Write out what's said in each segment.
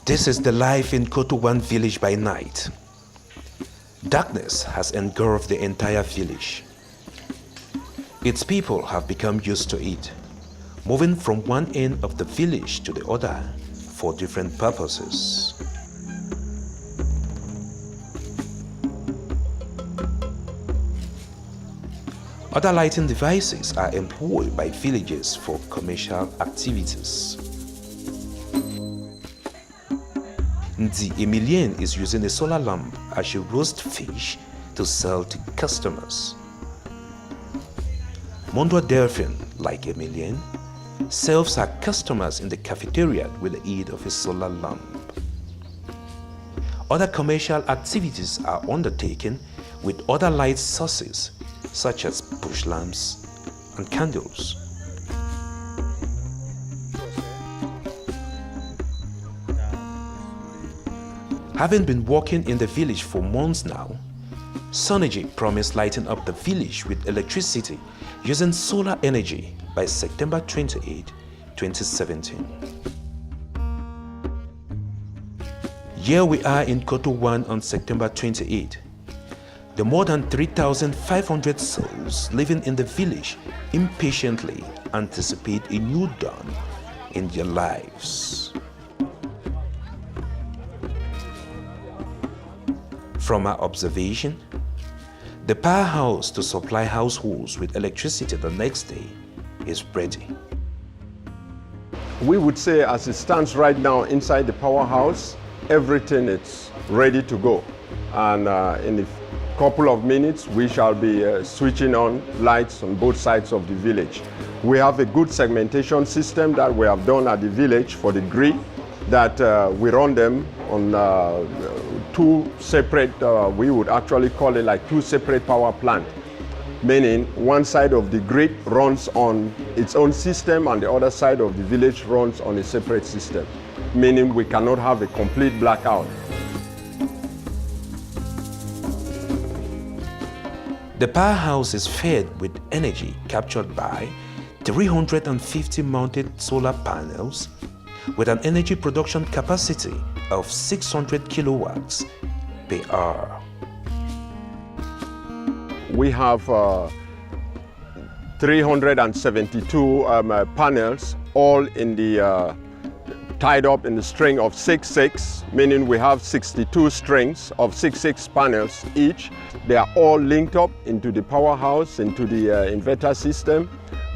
This is the life in Koto-One village by night. Darkness has engulfed the entire village. Its people have become used to it, moving from one end of the village to the other for different purposes. Other lighting devices are employed by villagers for commercial activities. The Emilienne is using a solar lamp as she roasts fish to sell to customers. Mondo Delphine, like Emilienne, serves her customers in the cafeteria with the aid of a solar lamp. Other commercial activities are undertaken with other light sources such as push lamps and candles. Having been working in the village for months now, SunErgy promised lighting up the village with electricity using solar energy by September 28, 2017. Here we are in Koto-One on September 28. The more than 3,500 souls living in the village impatiently anticipate a new dawn in their lives. From our observation, the powerhouse to supply households with electricity the next day is ready. We would say, as it stands right now inside the powerhouse, everything is ready to go. And in a couple of minutes, we shall be switching on lights on both sides of the village. We have a good segmentation system that we have done at the village for the grid, that we run them on two separate, we would actually call it like two separate power plants. Meaning one side of the grid runs on its own system and the other side of the village runs on a separate system. Meaning we cannot have a complete blackout. The powerhouse is fed with energy captured by 350 mounted solar panels with an energy production capacity of 600 kilowatts per hour. We have 372 panels, all in the tied up in the string of 6/6, meaning we have 62 strings of 6/6 panels each. They are all linked up into the powerhouse, into the inverter system.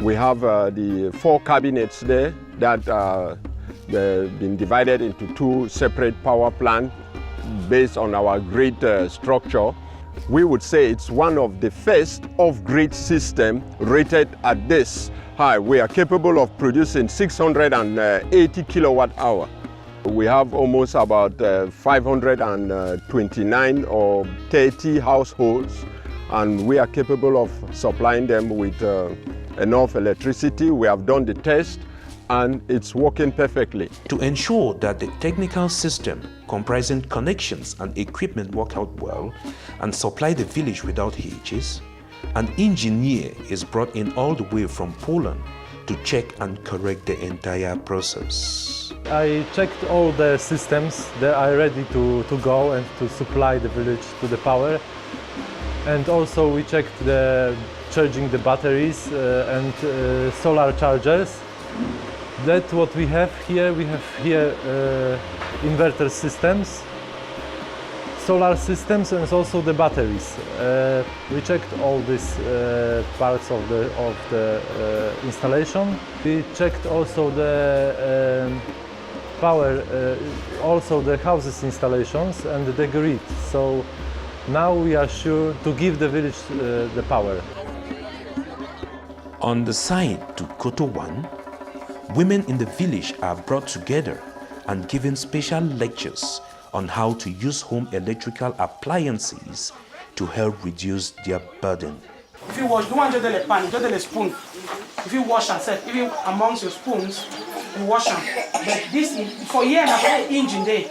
We have the 4 cabinets there that they've been divided into 2 separate power plants based on our grid structure. We would say it's one of the first off-grid system rated at this high. We are capable of producing 680 kilowatt hour. We have almost about 529 or 30 households, and we are capable of supplying them with enough electricity. We have done the test and it's working perfectly. To ensure that the technical system comprising connections and equipment work out well and supply the village without hitches, an engineer is brought in all the way from Poland to check and correct the entire process. I checked all the systems that are ready to go and to supply the village to the power. And also we checked the charging the batteries and solar chargers. That's what we have here. We have here inverter systems, solar systems, and also the batteries. We checked all these parts of the installation. We checked also the power, also the houses installations and the grid. So now we are sure to give the village the power. On the side to Koto-One, women in the village are brought together and given special lectures on how to use home electrical appliances to help reduce their burden. If you wash, don't want to do the pan, do the spoon. If you wash yourself, even amongst your spoons, you wash them. But this, for years, I have an engine there.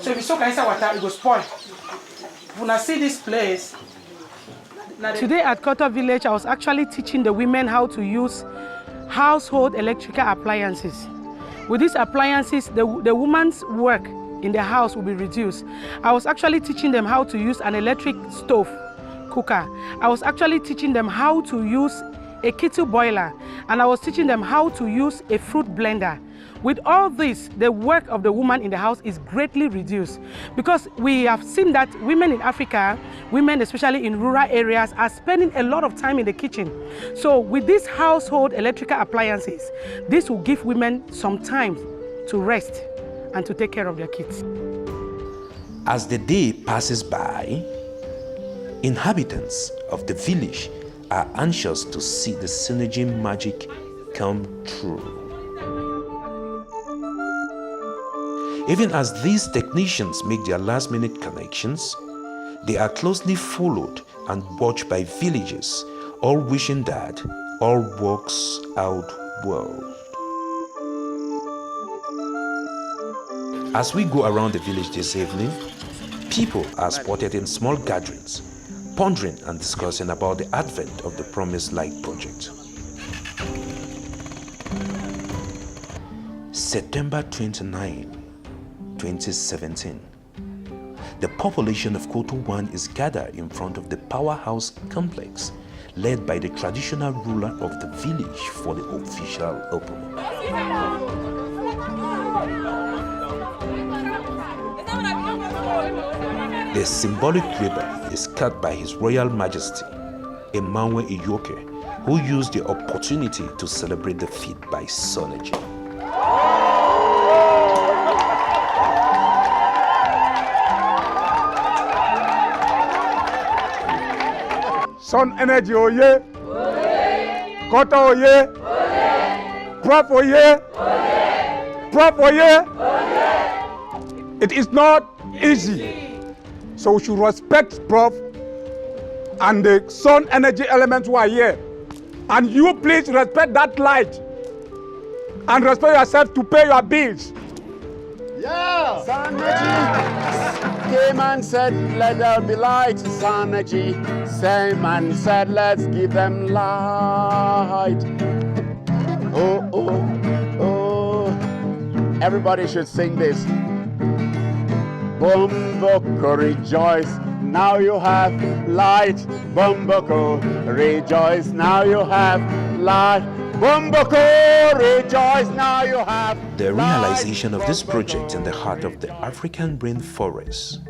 So if you soak inside water, it will spoil. When I see this place, today at Koto Village, I was actually teaching the women how to use household electrical appliances. With these appliances, the woman's work in the house will be reduced. I was actually teaching them how to use an electric stove cooker. I was actually teaching them how to use a kettle boiler, and I was teaching them how to use a fruit blender. With all this, the work of the woman in the house is greatly reduced, because we have seen that women in Africa, women especially in rural areas, are spending a lot of time in the kitchen. So with these household electrical appliances, this will give women some time to rest and to take care of their kids. As the day passes by, inhabitants of the village are anxious to see the SunErgy magic come true. Even as these technicians make their last-minute connections, they are closely followed and watched by villagers, all wishing that all works out well. As we go around the village this evening, people are spotted in small gatherings, pondering and discussing about the advent of the Promised Light project. September 29, 2017. The population of Koto 1 is gathered in front of the powerhouse complex led by the traditional ruler of the village for the official opening. The symbolic ribbon is cut by His Royal Majesty, Emmanuel Iyoke, who used the opportunity to celebrate the feat by SunErgy. SunErgy oye! Koto oye! Prof oye! Prof oye! It is not easy. So we should respect Prof and the SunErgy elements who are here. And you please respect that light. And respect yourself to pay your bills. Yeah! SunErgy came and said, let there be light. SunErgy came and said, let's give them light. Oh, oh, oh. Everybody should sing this. Bomboko, rejoice, now you have light. Bomboko, rejoice, now you have light. Bomboko, rejoice, now you have The realization of this project in the heart of the African rainforest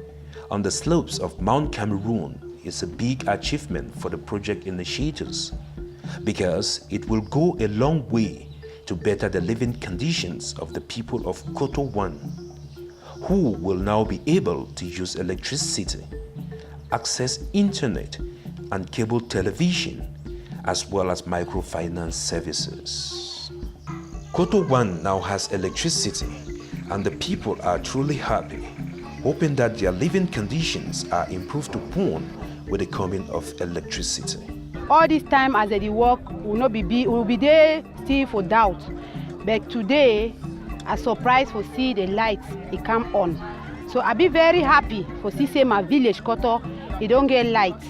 on the slopes of Mount Cameroon is a big achievement for the project initiators, because it will go a long way to better the living conditions of the people of Koto 1, who will now be able to use electricity, access internet and cable television, as well as microfinance services. Koto 1 now has electricity, and the people are truly happy, hoping that their living conditions are improved upon with the coming of electricity. All this time as they work will be there still for doubt, but today a surprise for see the lights it come on. So I be very happy for see say my village Koto it don't get light.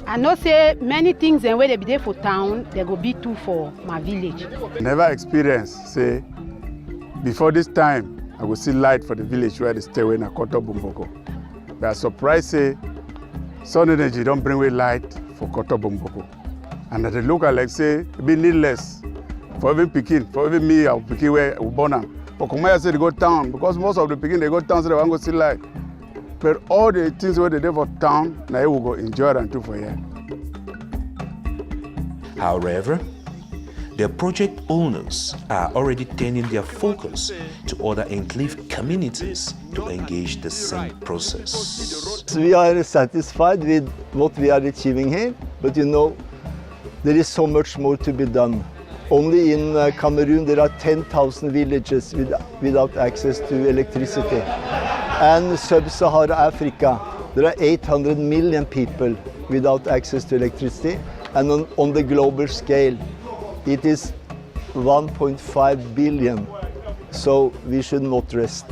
I know say many things and where they be there for town they go be too for my village. Never experienced say before this time I will see light for the village where they stay in Koto Bomboko. We are surprised say SunErgy don't bring away light for Koto Bomboko. And they look like say it be needless for even Pekin, for even me, I'll Pekin where we born am. For Kumaya say they go town, because most of the Pekin they go town so they want to see light. But all the things where they do for town, now we go enjoy and do for here. However, the project owners are already turning their focus to other enclave communities to engage the same process. We are satisfied with what we are achieving here, but you know, there is so much more to be done. Only in Cameroon there are 10,000 villages without access to electricity. And sub-Sahara Africa, there are 800 million people without access to electricity. And on the global scale, it is 1.5 billion. So we should not rest.